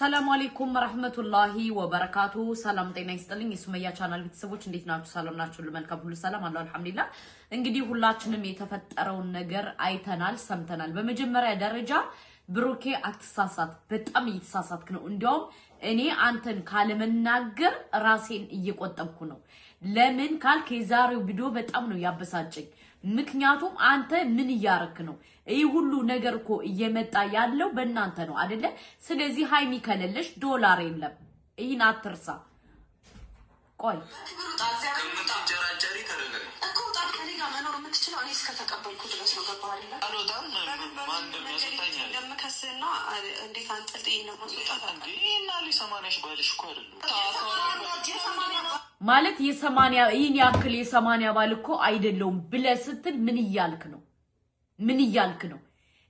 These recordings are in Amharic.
ሰላም አለይኩም ወራህመቱላሂ ወበረካቱ ሰላም ጤና ይስጥልኝ የሱመያ ቻናል ቤተሰቦች እንዴት ናችሁ ሰላም ናችሁ ለመልካም ሁሉ ሰላም አላህ አልহামዱሊላህ እንግዲህ ሁላችንም የተፈጠረውን ነገር አይተናል ሰምተናል በመጀመሪያ ደረጃ ብሩኬ አትሳሳት በጣም እየተሳሳትክ ነው እንዲያውም እኔ አንተን ካለመናገር ራሴን እየቆጠብኩ ነው ለምን ካልክ የዛሬው ቪዲዮ በጣም ነው ያበሳጨኝ ምክንያቱም አንተ ምን ያረክ ነው ይሄ ሁሉ ነገር እኮ እየመጣ ያለው በእናንተ ነው አይደለ ስለዚህ ሃይሚ ከለለሽ ዶላር የለም ይሄን አትርሳ ቆይ እንደምከስና እንዴት አንጠልጥዬ ነው ማስወጣት አንዴና ሊሰማነሽ ባልሽ እኮ አይደለም ማለት የ80 ይሄን ያክል የ80 ባል እኮ አይደለም ብለ ስትል ምን ይያልክ ነው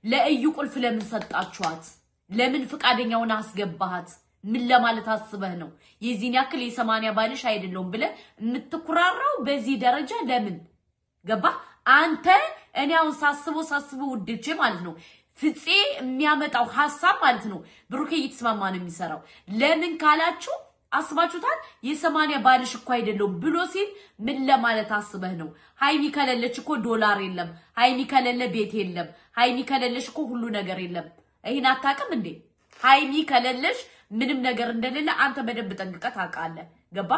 ለእዩ ቁልፍ ለምን ሰጣችኋት ለምን ፍቃደኛውን አስገባሃት ምን ለማለት አስበህ ነው የዚህን ያክል የ80 ባልሽ አይደለም ብለ የምትኩራራው በዚህ ደረጃ ለምን ገባ አንተ እኔ አሁን ሳስበው ውድጄ ማለት ነው ፍፄ የሚያመጣው ሐሳብ ማለት ነው ብሩኬ እየተስማማ ነው የሚሰራው ለምን ካላችሁ አስባችሁታል የ80 ባልሽ እኮ አይደለም ብሎ ሲል ምን ለማለት አስበህ ነው ሃይሚ ከለለች እኮ ዶላር የለም ሃይሚ ከለለ ቤት የለም ሃይሚ ከለለሽ እኮ ሁሉ ነገር የለም ይሄን አታውቅም እንዴ ሃይሚ ከለለሽ ምንም ነገር እንደሌለ አንተ በደንብ ጠንቅቀህ ታውቃለህ ገባ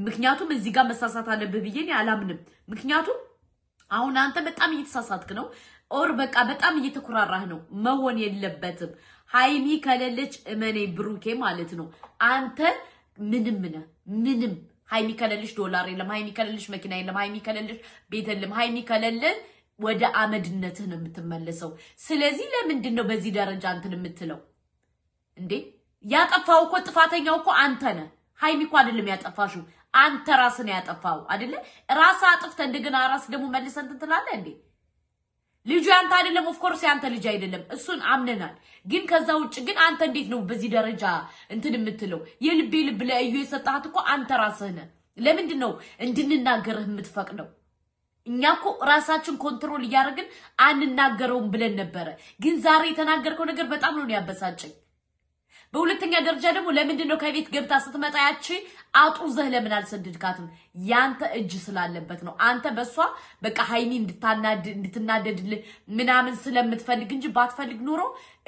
ምክንያቱም እዚህ ጋር መሳሳት አለብህ ብዬ አላምንም ምክንያቱም አሁን አንተ በጣም እየተሳሳትክ ነው ኦር በቃ በጣም እየተኩራራህ ነው መሆን የለበትም ሃይሚ ከለለች እመኔ ብሩኬ ማለት ነው አንተ ምንም ሃይሚ ከለለሽ ዶላር የለም ሃይሚ ከለለሽ መኪና የለም ሃይሚ ከለለሽ ቤት የለም ሃይሚ ከለለ ወደ አመድነትህ ነው የምትመለሰው ስለዚህ ለምንድን ነው በዚህ ደረጃ አንተን የምትለው እንዴ ያጠፋው እኮ ጥፋተኛው እኮ አንተ ነህ ሃይሚ እኮ አይደለም ያጠፋሽው አንተ ራስህ ያጠፋው አይደለ ራስ አጥፍተ እንደገና ራስ ደግሞ መልሰን ትላለህ እንዴ ልጁ አንተ አይደለም ኦፍ ኮርስ ያንተ ልጅ አይደለም እሱን አምነናል ግን ከዛ ውጭ ግን አንተ እንዴት ነው በዚህ ደረጃ እንትን የምትለው ልብ ለእዩ የሰጣት እኮ አንተ ራስህ ነህ ለምንድን ነው እንድንናገርህ የምትፈቅደው እኛ እኮ ራሳችን ኮንትሮል ያደርግን አንናገረውም ብለን ነበር ግን ዛሬ የተናገርከው ነገር በጣም ነው ያበሳጨኝ በሁለተኛ ደረጃ ደግሞ ለምንድን ነው ከቤት ገብታ ስትመጣ ያቺ አጡዘህ ለምን አልሰደድካትም ያንተ እጅ ስላለበት ነው አንተ በሷ በቃ ሃይሚ እንድትናደድልህ ምናምን ስለምትፈልግ እንጂ ባትፈልግ ኖሮ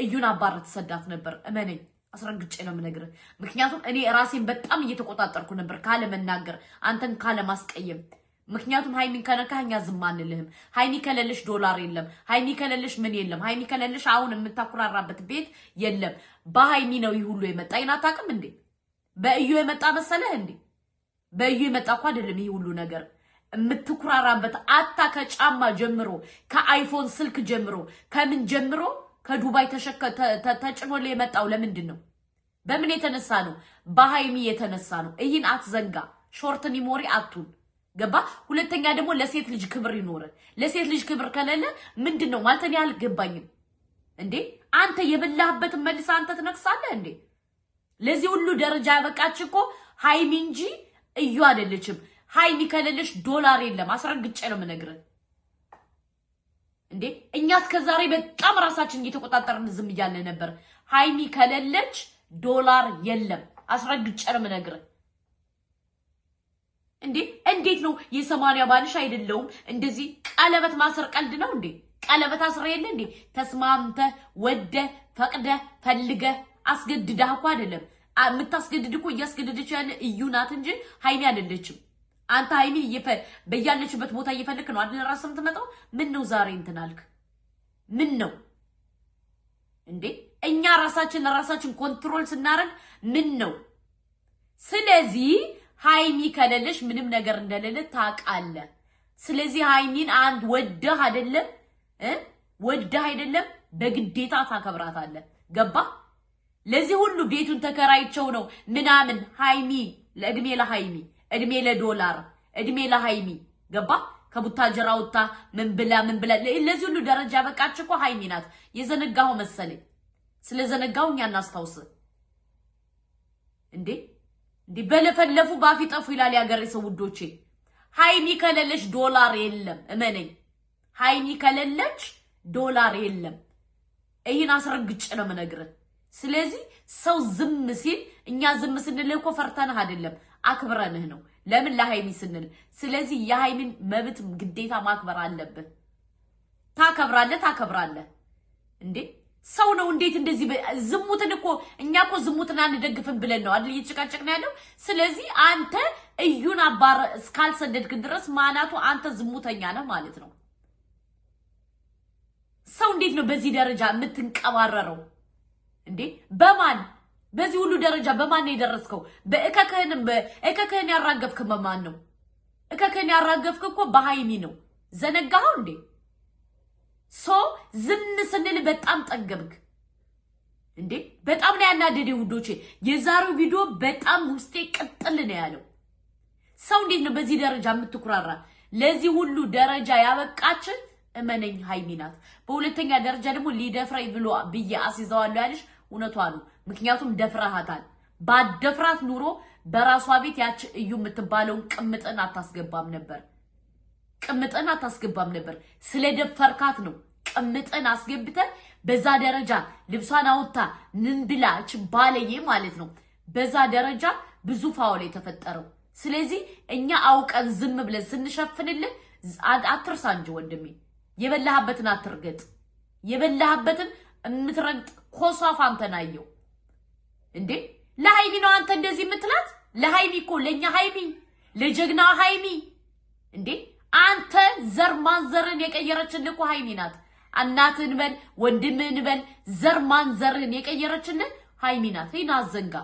እዩን አባረት ተሰዳት ነበር እመነኝ አስረግጬ ነው የምነግርህ ምክንያቱም እኔ ራሴን በጣም እየተቆጣጠርኩ ነበር ካለ መናገር አንተን ካለ ማስቀየም ምክንያቱም ሃይሚን ከነካኛ ዝም አንልህም ሃይሚ ከለለሽ ዶላር የለም ሃይሚ ከለለሽ ምን የለም ሃይሚ ከለለሽ አሁን የምታኩራራበት ቤት የለም በሃይሚ ነው ይሁሉ የመጣ ይናታቅም እንዴ በእዩ የመጣ መሰለህ እንዴ በእዩ የመጣ እኮ አይደለም ይሄ ሁሉ ነገር የምትኩራራበት አታ ከጫማ ጀምሮ ከአይፎን ስልክ ጀምሮ ከምን ጀምሮ ከዱባይ ተጭኖ የመጣው ለምንድን ነው በምን የተነሳ ነው በሃይሚ የተነሳ ነው ይሄን አትዘንጋ ሾርት ሚሞሪ አቱን ገባ ሁለተኛ ደግሞ ለሴት ልጅ ክብር ይኖር ለሴት ልጅ ክብር ከሌለ ምንድነው ማለት ነው ያልገባኝም እንዴ አንተ የበላህበት መልስ አንተ ትነክሳለህ እንዴ ለዚህ ሁሉ ደረጃ ያበቃች እኮ ሃይሚ እንጂ እዩ አይደለችም ሃይሚ ከሌለሽ ዶላር የለም አስረግጬ ነው የምነግርህ እንዴ እኛ እስከዛሬ በጣም ራሳችን እየተቆጣጠርን ዝም ይያለ ነበር ሃይሚ ከሌለች ዶላር የለም አስረግጬ ነው የምነግርህ እንዴት ነው የ80 ባልሽ አይደለም እንደዚህ ቀለበት ማሰር ቀልድ ነው እንዴ ቀለበት አስረ የለ እንዴ ተስማምተ ወደ ፈቅደ ፈልገ አስገድዳህ እኮ አይደለም የምታስገድድ እኮ እያስገድደች ያለ እዩ ናት እንጂ ሃይሚ አይደለችም አንተ ሃይሚ በያለችበት ቦታ እየፈለክ ነው አይደል ራስም ትመጣው ምን ነው ዛሬ እንትናልክ ምን ነው እንዴ እኛ ራሳችን ኮንትሮል ስናረግ ምን ነው ስለዚህ ሃይሚ ከለለሽ ምንም ነገር እንደሌለ ታውቃለህ ስለዚህ ሃይሚን አንድ ወደህ አይደለም በግዴታ ታከብራታለህ ገባ ለዚህ ሁሉ ቤቱን ተከራይቸው ነው ምናምን ሃይሚ እድሜ ለዶላር እድሜ ለሃይሚ ገባ ከቡታጀራውታ ምን ብላ ለዚህ ሁሉ ደረጃ በቃች እኮ ሃይሚ ናት የዘነጋው መሰለኝ ስለዘነጋው እኛ እናስታውስ እንዴ በለፈለፉ ባፊጠፉ ይላል ያገሬ ሰው ውዶቼ ሃይሚ ከለለሽ ዶላር የለም እመነኝ ሃይሚ ከለለች ዶላር የለም ይሄን አስረግጬ ነው የምነግርህ ስለዚህ ሰው ዝም ሲል እኛ ዝም ስንል እኮ ፈርተንህ አይደለም አክብረንህ ነው ለምን ለሃይሚ ስንል ስለዚህ የሃይሚን መብት ግዴታ ማክበር አለብህ ታከብራለህ እንዴ ሰው ነው እንዴት እንደዚህ ዝሙትን እኮ እኛ እኮ ዝሙትን አንደግፍም ብለን ነው አይደል እየተጨቃጨቅን ያለው ስለዚህ አንተ እዩን አባር እስካልሰደድክ ድረስ ማናቱ አንተ ዝሙተኛ ነህ ማለት ነው ሰው እንዴት ነው በዚህ ደረጃ የምትንቀባረረው እንዴ በማን በዚህ ሁሉ ደረጃ በማን ነው የደረስከው በእከከህን ያራገፍክ በማን ነው እከከህን ያራገፍክ እኮ በሃይሚ ነው ዘነጋኸው እንዴ ዝም ስንል በጣም ጠገብክ እንዴ በጣም ነው ያናደደው ውዶቼ የዛሬው ቪዲዮ በጣም ውስጤ ቅጥል ነው ያለው ሰው እንዴት ነው በዚህ ደረጃ የምትኩራራ ለዚህ ሁሉ ደረጃ ያበቃችን እመነኝ ሃይሚ ናት በሁለተኛ ደረጃ ደግሞ ሊደፍራይ ብሎ ብዬ አስይዘዋለሁ ያለሽ እውነቷ ነው ምክንያቱም ደፍራሃታል ባደፍራት ኑሮ በራሷ ቤት ያች እዩ የምትባለውን ቅምጥን አታስገባም ነበር ስለደፈርካት ነው ቅምጥን አስገብተ በዛ ደረጃ ልብሷን አውጣ ምን ብላች ባለዬ ማለት ነው በዛ ደረጃ ብዙ ፋውል የተፈጠረው ስለዚህ እኛ አውቀን ዝም ብለን ስንሸፍንልህ አትርሳ እንጂ ወንድሜ የበላህበትን አትርገጥ የበላህበትን እምትረግጥ ኮሷፍ አንተናየው እንዴ ለሃይሚ ነው አንተ እንደዚህ የምትላት ለሃይሚ እኮ ለኛ ሃይሚ ለጀግና ሃይሚ እንዴ አንተ ዘር ማንዘርን የቀየረችልህ እኮ ሃይሚ ናት እናትህን በል ወንድምህን በል ዘር ማንዘርን የቀየረችልህ ሃይሚ ናት ይና ዘንጋ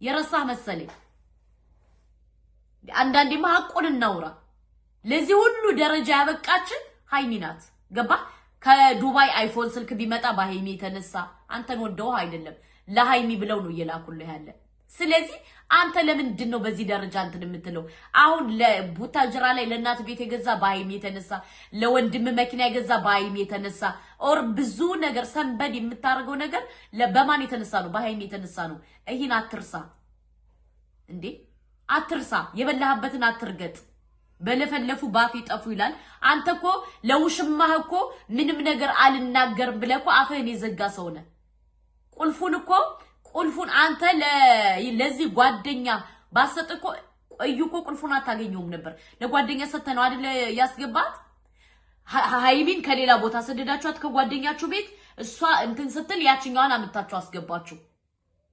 የረሳህ መሰለኝ አንዳንዴማ ሐቁን እናውራ ለዚህ ሁሉ ደረጃ ያበቃችን ሃይሚ ናት ገባ ከዱባይ አይፎን ስልክ ቢመጣ በሃይሚ የተነሳ አንተን ወደው አይደለም ለሃይሚ ብለው ነው እየላኩልህ ያለ ስለዚህ አንተ ለምንድን ነው በዚህ ደረጃ እንትን የምትለው አሁን ለቡታጅራ ላይ ለእናት ቤት የገዛ በሃይሚ የተነሳ ለወንድም መኪና የገዛ በሃይሚ የተነሳ ኦር ብዙ ነገር ሰንበድ የምታረገው ነገር በማን የተነሳ ነው በሃይሚ የተነሳ ነው ይሄን አትርሳ እንዴ አትርሳ የበላህበትን አትርገጥ በለፈለፉ ባፊ ጠፉ ይላል አንተኮ ለውሽማህ እኮ ምንም ነገር አልናገርም ብለህ እኮ አፈህን የዘጋ ሰው ነህ ቁልፉን አንተ ለዚህ ጓደኛ ባሰጥኮ እዩኮ ቁልፉን አታገኘውም ነበር ለጓደኛ ሰተነው አይደል ያስገባት ሃይሚን ከሌላ ቦታ ሰደዳችኋት ከጓደኛችሁ ቤት እሷ እንትን ስትል ያችኛዋን አምጣችሁ አስገባችሁ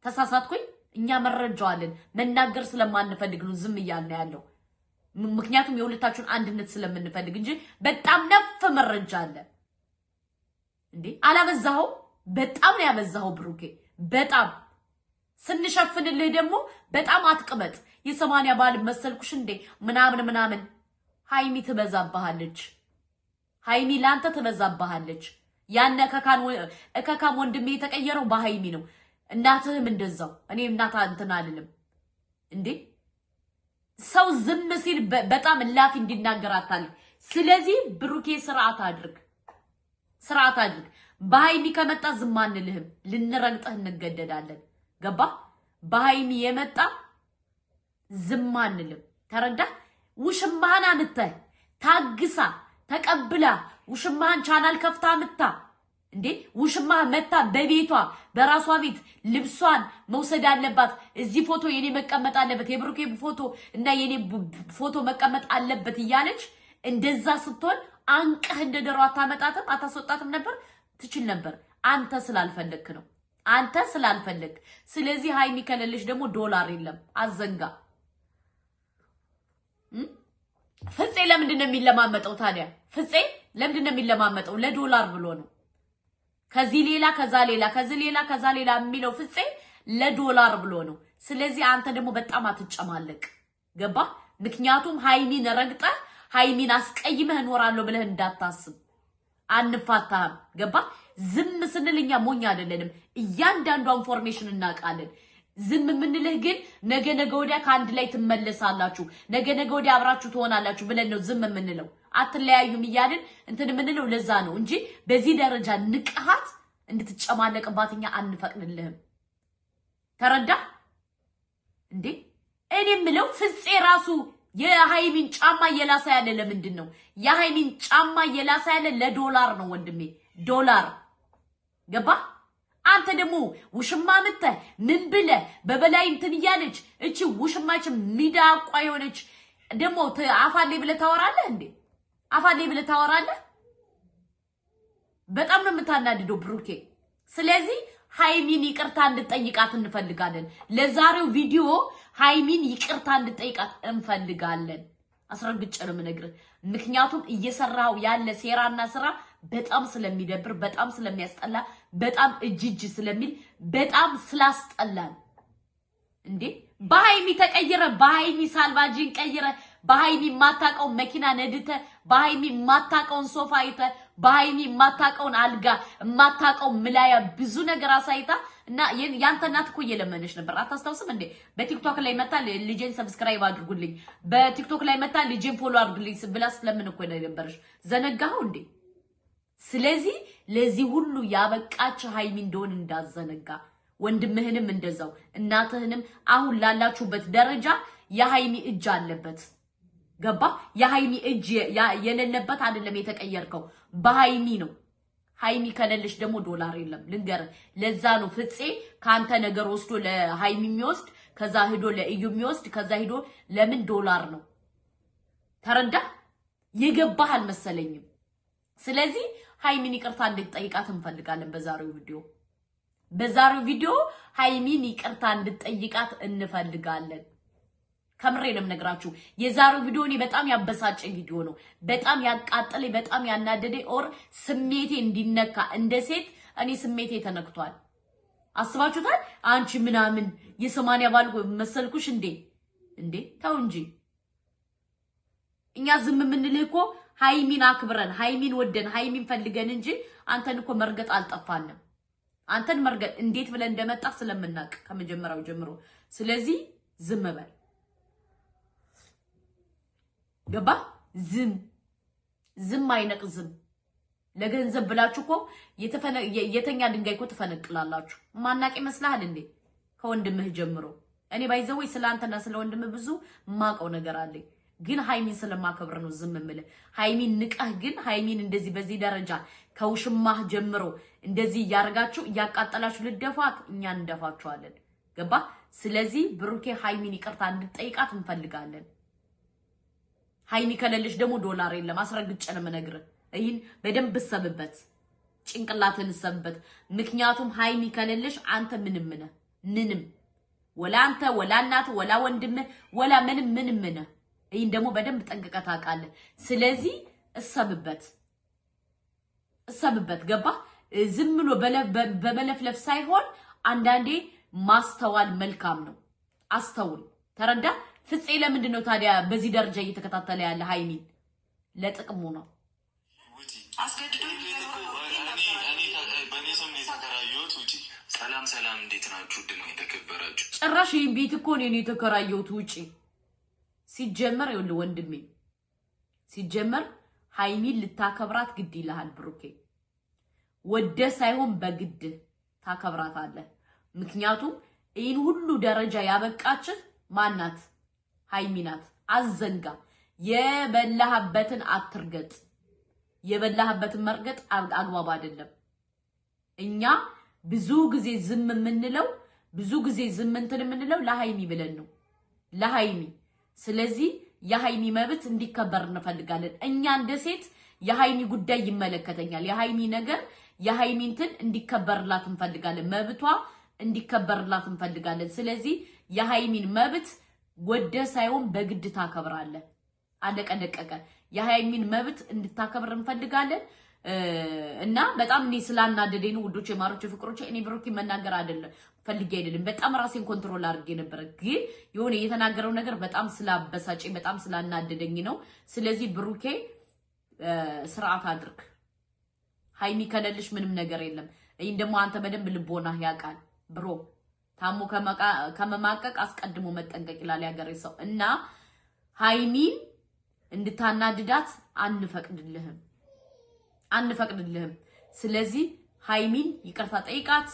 ተሳሳትኩኝ እኛ መረጃዋለን መናገር ስለማንፈልግ ነው ዝም እያልን ያለው ምክንያቱም የሁለታችሁን አንድነት ስለምንፈልግ እንጂ በጣም ነፍ መረጃ አለ እንዴ አላበዛው በጣም ነው ያበዛው ብሩኬ በጣም ስንሸፍንልህ ደግሞ በጣም አትቅበጥ የ80 ባል መሰልኩሽ እንዴ ምናምን ሃይሚ ትበዛባሃለች ሃይሚ ላንተ ትበዛባሃለች ያነ ከካም ወንድሜ የተቀየረው በሃይሚ ነው እናትህም እንደዛው እኔ እናታ እንትን አልልም እንዴ ሰው ዝም ሲል በጣም ላፊ እንዲናገራታል ስለዚህ ብሩኬ ስርዓት አድርግ በሃይሚ ከመጣ ዝም አንልህም ልንረግጥህ እንገደዳለን ገባ በሃይሚ የመጣ ዝም አንልም ተረዳ ውሽማህን አምጥተህ ታግሳ ተቀብላ ውሽማህን ቻናል ከፍታ አምጥታ እንዴ ውሽማህ መታ በቤቷ በራሷ ቤት ልብሷን መውሰድ አለባት እዚህ ፎቶ የኔ መቀመጥ አለበት የብሩኬ ፎቶ እና የኔ ፎቶ መቀመጥ አለበት እያለች እንደዛ ስትሆን አንቀህ እንደደሯ አታመጣትም አታስወጣትም ነበር ትችል ነበር አንተ ስላልፈለክ ነው አንተ ስላልፈለክ ስለዚህ ሃይሚ ከለልሽ ደግሞ ዶላር የለም አዘንጋ ፍፄ ለምንድን ነው የሚለማመጠው ታዲያ ፍፄ ለምንድን ነው የሚለማመጠው ለዶላር ብሎ ነው ከዚህ ሌላ ከዛ ሌላ የሚለው ፍፄ ለዶላር ብሎ ነው ስለዚህ አንተ ደግሞ በጣም አትጨማለቅ ገባ ምክንያቱም ሃይሚን ረግጠ ሃይሚን አስቀይመህ እኖራለሁ ብለህ እንዳታስብ አንፋታም ገባ ዝም ስንልኛ ሞኛ አይደለንም እያንዳንዱ ኢንፎርሜሽን እናቃለን ዝም ምንልህ ግን ነገ ወዲያ ካንድ ላይ ትመለሳላችሁ ነገ ወዲያ አብራችሁ ትሆናላችሁ ብለን ነው ዝም ምንለው አትለያዩም ይያልን እንትን ምንለው ለዛ ነው እንጂ በዚህ ደረጃ ንቀሃት እንድትጨማለቅባትኛ አንፈቅድልህም ተረዳ እንዴ እኔ ምለው ፍፄ ራሱ የሃይሚን ጫማ የላሳ ያለ ለምንድን ነው የሃይሚን ጫማ የላሳ ያለ ለዶላር ነው ወንድሜ ዶላር ገባ አንተ ደግሞ ውሽማ ምተ ምን ብለ በበላይ እንትን እያለች እቺ ውሽማች ሚዳቋ የሆነች ደግሞ አፋሌ ብለ ታወራለህ እንዴ? አፋሌ ብለ ታወራለህ? በጣም ነው የምታናድደው ብሩኬ። ስለዚህ ሃይሚን ይቅርታ እንድጠይቃት እንፈልጋለን። ለዛሬው ቪዲዮ ሃይሚን ይቅርታ እንድጠይቃት እንፈልጋለን። አስረግጬ ነው የምነግርህ። ምክንያቱም እየሰራው ያለ ሴራና ስራ በጣም ስለሚደብር፣ በጣም ስለሚያስጠላ፣ በጣም እጅጅ ስለሚል፣ በጣም ስላስጠላን እንዴ በሃይሚ ተቀይረ፣ በሃይሚ ሳልቫጂን ቀይረ፣ በሃይሚ ማታቀው መኪና ነድተ፣ በሃይሚ ማታቀውን ሶፋ አይተ፣ በሃይሚ ማታቀውን አልጋ ማታቀው ምላያ ብዙ ነገር አሳይታ እና ያንተ እናት እኮ እየለመነች ነበር። አታስታውስም እንዴ? በቲክቶክ ላይ መጣ ልጄን ሰብስክራይብ አድርጉልኝ፣ በቲክቶክ ላይ መጣ ልጄን ፎሎ አድርጉልኝ ብላ ስለምን እኮ ነበርሽ? ዘነጋኸው እንዴ? ስለዚህ ለዚህ ሁሉ ያበቃች ሃይሚ እንደሆነ እንዳዘነጋ፣ ወንድምህንም እንደዛው፣ እናትህንም አሁን ላላችሁበት ደረጃ የሃይሚ እጅ አለበት። ገባ? የሃይሚ እጅ የሌለበት አይደለም የተቀየርከው፣ በሃይሚ ነው። ሃይሚ ከሌለሽ ደግሞ ዶላር የለም ልንገር። ለዛ ነው ፍፄ ካንተ ነገር ወስዶ ለሃይሚ የሚወስድ ከዛ ሄዶ ለእዩ የሚወስድ ከዛ ሄዶ ለምን ዶላር ነው። ተረዳ? የገባህ አልመሰለኝም። ስለዚህ ሃይሚን ይቅርታ እንድትጠይቃት እንፈልጋለን። በዛሬው ቪዲዮ ሃይሚን ይቅርታ እንድትጠይቃት እንፈልጋለን። ከምሬ ነው የምነግራችሁ። የዛሬው ቪዲዮ እኔ በጣም ያበሳጨኝ ቪዲዮ ነው። በጣም ያቃጠለኝ፣ በጣም ያናደደኝ ኦር ስሜቴ እንዲነካ እንደ ሴት እኔ ስሜቴ ተነክቷል። አስባችሁታል? አንቺ ምናምን የ80 ባል መሰልኩሽ እንዴ? ተው እንጂ። እኛ ዝም የምንልህ እኮ ሃይሚን አክብረን፣ ሃይሚን ወደን፣ ሃይሚን ፈልገን እንጂ አንተን እኮ መርገጥ አልጠፋንም። አንተን መርገጥ እንዴት ብለን እንደመጣ ስለምናቅ ከመጀመሪያው ጀምሮ። ስለዚህ ዝም በል። ገባ? ዝም አይነቅዝም። ለገንዘብ ብላችሁ እኮ የተኛ ድንጋይ እኮ ትፈነቅላላችሁ። ማናቅ ይመስልሃል እንዴ? ከወንድምህ ጀምሮ እኔ ባይዘወይ ስለአንተና ስለ ወንድምህ ብዙ ማቀው ነገር አለኝ። ግን ሃይሚን ስለማከብር ነው ዝም የምልህ። ሃይሚን ንቀህ ግን ሃይሚን እንደዚህ በዚህ ደረጃ ከውሽማህ ጀምሮ እንደዚህ እያረጋችሁ እያቃጠላችሁ ልደፋት፣ እኛ እንደፋችኋለን። ገባ? ስለዚህ ብሩኬ ሃይሚን ይቅርታ እንድትጠይቃት እንፈልጋለን። ሃይሚ ከሌለሽ ደግሞ ዶላር የለም። አስረግጬ ነው የምነግርህ። ይሄን በደንብ ሰብበት፣ ጭንቅላትን ሰብበት። ምክንያቱም ሃይሚ ከሌለሽ አንተ ምንም ነህ፣ ምንም ወላ አንተ ወላ እናት ወላ ወንድምህ ወላ ምንም ነህ። ይሄን ደግሞ በደንብ ጠንቅቀህ ታውቃለህ። ስለዚህ እሰብበት። ገባ? ዝም ብሎ በመለፍለፍ ሳይሆን አንዳንዴ ማስተዋል መልካም ነው። አስተውል። ተረዳ? ፍፄ ለምንድን ነው ታዲያ በዚህ ደረጃ እየተከታተለ ያለ ሃይሚን? ለጥቅሙ ነው። ሰላም፣ እንዴት ናችሁ? ድን የተከበራችሁ ጭራሽ ይህን ቤት እኮ ነው የተከራየሁት። ውጪ ሲጀመር ይኸውልህ ወንድሜ፣ ሲጀመር ሃይሚን ልታከብራት ግድ ይልሃል ብሩኬ። ወደ ሳይሆን በግድ ታከብራታለህ። ምክንያቱም ይህን ሁሉ ደረጃ ያበቃችህ ማናት? ሃይሚ ናት። አዘንጋ። የበላህበትን አትርገጥ። የበላህበትን መርገጥ አግባብ አይደለም። እኛ ብዙ ጊዜ ዝም የምንለው ለሃይሚ ብለን ነው፣ ለሃይሚ። ስለዚህ የሃይሚ መብት እንዲከበር እንፈልጋለን። እኛ እንደ ሴት የሃይሚ ጉዳይ ይመለከተኛል። የሃይሚ ነገር የሃይሚ እንትን እንዲከበርላት እንፈልጋለን። መብቷ እንዲከበርላት እንፈልጋለን። ስለዚህ የሃይሚን መብት ወደ ሳይሆን በግድ ታከብራለህ። አለቀ ደቀቀ። የሃይሚን መብት እንድታከብር እንፈልጋለን። እና በጣም እኔ ስላናደደኝ ነው ውዶቼ፣ ማሮቼ፣ ፍቅሮቼ። እኔ ብሩኬ መናገር ፈልጌ አይደለም። በጣም ራሴን ኮንትሮል አድርጌ ነበር። ግን የሆነ የተናገረው ነገር በጣም ስላበሳጨኝ፣ በጣም ስላናደደኝ ነው። ስለዚህ ብሩኬ ስርዓት አድርግ። ሃይሚ ከሌለሽ ምንም ነገር የለም። ይሄን ደግሞ አንተ በደንብ ልቦናህ ያውቃል ብሮ። ታሞ ከመማቀቅ አስቀድሞ መጠንቀቅ ይላል ያገሬ ሰው። እና ሃይሚን እንድታናድዳት አንፈቅድልህም። ስለዚህ ሃይሚን ይቅርታ ጠይቃት።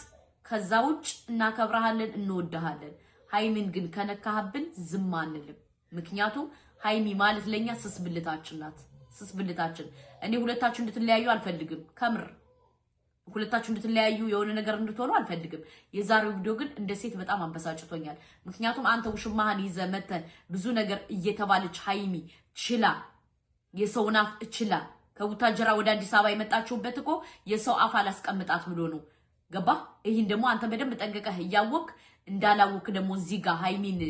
ከዛ ውጭ እናከብረሃለን፣ እንወደሃለን። ሃይሚን ግን ከነካህብን ዝም አንልም። ምክንያቱም ሃይሚ ማለት ለኛ ስስብልታችን ናት። እኔ ሁለታችሁ እንድትለያዩ አልፈልግም ከምር። ሁለታችሁ እንድትለያዩ የሆነ ነገር እንድትሆኑ አልፈልግም። የዛሬው ቪዲዮ ግን እንደ ሴት በጣም አንበሳጭቶኛል። ምክንያቱም አንተ ውሽማህን ይዘህ መተህ ብዙ ነገር እየተባለች ሃይሚ ችላ የሰውን አፍ ችላ ከቡታጀራ ወደ አዲስ አበባ የመጣችሁበት እኮ የሰው አፍ አላስቀምጣት ብሎ ነው። ገባ? ይሄን ደግሞ አንተ በደንብ ጠንቀቀህ እያወቅ እንዳላወቅ ደግሞ እዚህ ጋር ሃይሚን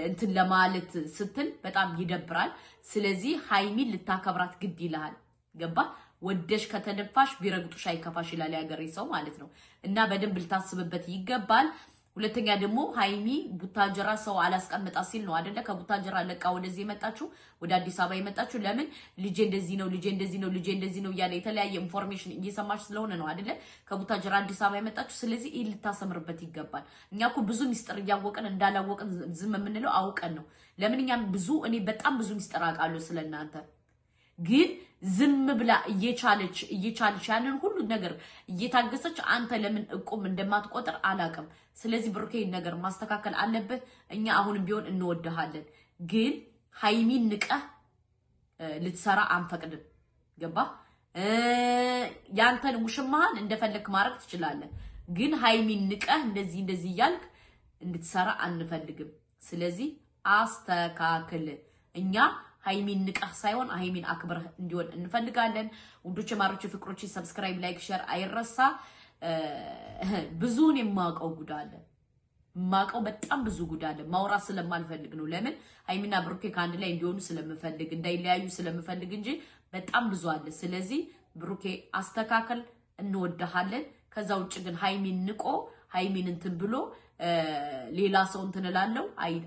እንትን ለማለት ስትል በጣም ይደብራል። ስለዚህ ሃይሚን ልታከብራት ግድ ይልሃል። ገባ? ወደሽ ከተደፋሽ ቢረግጡሽ አይከፋሽ ይላል ያገሬ ሰው ማለት ነው። እና በደንብ ልታስብበት ይገባል። ሁለተኛ ደግሞ ሃይሚ ቡታጀራ ሰው አላስቀምጣ ሲል ነው አይደለ? ከቡታጀራ ለቃ ወደዚህ የመጣችሁ ወደ አዲስ አበባ የመጣችሁ ለምን? ልጄ እንደዚህ ነው፣ ልጄ እንደዚህ ነው፣ ልጄ እንደዚህ ነው እያለ የተለያየ ኢንፎርሜሽን እየሰማች ስለሆነ ነው አይደለ? ከቡታጀራ አዲስ አበባ የመጣችሁ። ስለዚህ ይህ ልታሰምርበት ይገባል። እኛ እኮ ብዙ ሚስጥር እያወቅን እንዳላወቅን ዝም የምንለው አውቀን ነው። ለምን? እኛም ብዙ እኔ በጣም ብዙ ሚስጥር አውቃለሁ ስለናንተ። ግን ዝም ብላ እየቻለች ያንን ሁሉ ነገር እየታገሰች አንተ ለምን እቁም እንደማትቆጥር አላቅም። ስለዚህ ብሩኬ ነገር ማስተካከል አለበት። እኛ አሁንም ቢሆን እንወድሃለን፣ ግን ሃይሚን ንቀህ ልትሰራ አንፈቅድም። ገባ? ያንተን ውሽማህን እንደፈለክ ማድረግ ትችላለህ፣ ግን ሃይሚን ንቀህ እንደዚህ እያልክ እንድትሰራ አንፈልግም። ስለዚህ አስተካክል። እኛ ሃይሚን ንቀህ ሳይሆን ሃይሚን አክብረህ እንዲሆን እንፈልጋለን። ውዶች ማሮች ፍቅሮች ሰብስክራይብ ላይክ ሼር አይረሳ። ብዙውን የማውቀው ጉድ አለ፣ በጣም ብዙ ጉድ አለ። ማውራት ስለማልፈልግ ነው። ለምን? ሃይሚና ብሩኬ ከአንድ ላይ እንዲሆኑ ስለምፈልግ እንዳይለያዩ ስለምፈልግ እንጂ በጣም ብዙ አለ። ስለዚህ ብሩኬ አስተካከል፣ እንወድሃለን። ከዛ ውጭ ግን ሃይሚን ንቆ ሃይሚን እንትን ብሎ ሌላ ሰው እንትን እላለሁ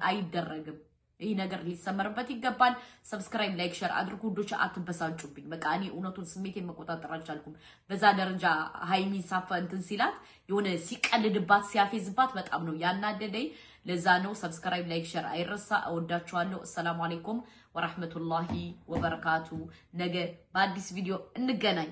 አይደረግም። ይህ ነገር ሊሰመርበት ይገባል። ሰብስክራይብ ላይክ ሼር አድርጉ። ውዶች አትበሳጩብኝ። በቃ እኔ እውነቱን ስሜቴን መቆጣጠር አልቻልኩም። በዛ ደረጃ ሃይሚን ሳፋ እንትን ሲላት የሆነ ሲቀልድባት ሲያፌዝባት በጣም ነው ያናደደኝ። ለዛ ነው። ሰብስክራይብ ላይክ ሼር አይረሳ። እወዳችኋለሁ። አሰላሙ አለይኩም ወራህመቱላሂ ወበረካቱ። ነገ በአዲስ ቪዲዮ እንገናኝ።